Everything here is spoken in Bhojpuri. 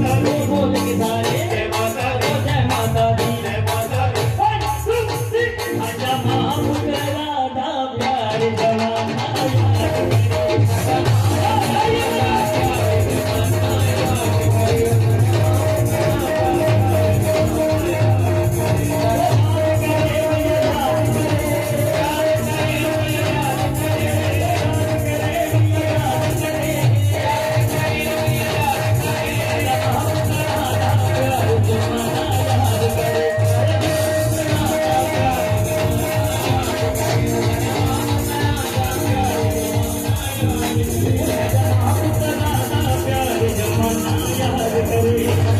बोल के सारे जय माता दी जय माता दी जय माता दी। आजा माफ करा दा प्यार जमाना याद करे।